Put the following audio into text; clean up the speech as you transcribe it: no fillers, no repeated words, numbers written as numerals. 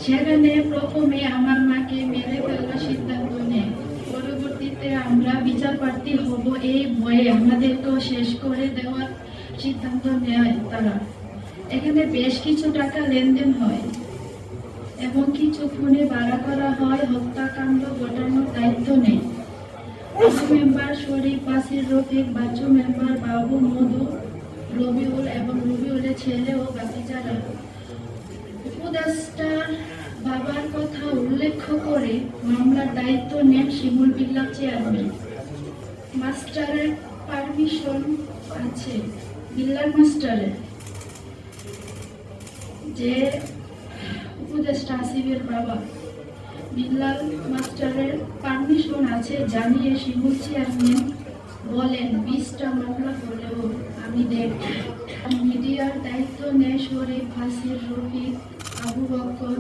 সেখানে প্রথমে আমার মাকে মেরে ফেলার সিদ্ধান্ত নেয়। পরবর্তীতে আমরা বিচার প্রার্থী হব এই ভয়ে আমাদেরকে শেষ করে দেওয়ার সিদ্ধান্ত নেয় তারা। এখানে বেশ কিছু টাকা লেনদেন হয় এবং কিছু খুনে ভাড়া করা হয়। হত্যাকাণ্ড ঘটানোর দায়িত্ব নেই মেম্বার শরীফ, বাসির, রফিক, বাচ্চু মেম্বার, বাবু, মধু, রবিউল এবং রবিউলের ছেলে ও বাকি যারা। উপদেষ্টার বাবার কথা উল্লেখ করে মামলার দায়িত্ব নেন শিমুল বিল্লাহ চেয়ারম্যান। মাস্টারের পারমিশন আছে, বিল্লাহ মাস্টারের যে উপদেষ্টা আসিফের বাবা বিল্লাল মাস্টারের পারমিশন আছে জানিয়ে শিমুল চেয়ারম্যান বলেন 20টা মামলা হলেও আমি দেখব। মিডিয়ার দায়িত্ব নেয় শরীফ, হাসির, রফিক, আবু বকর।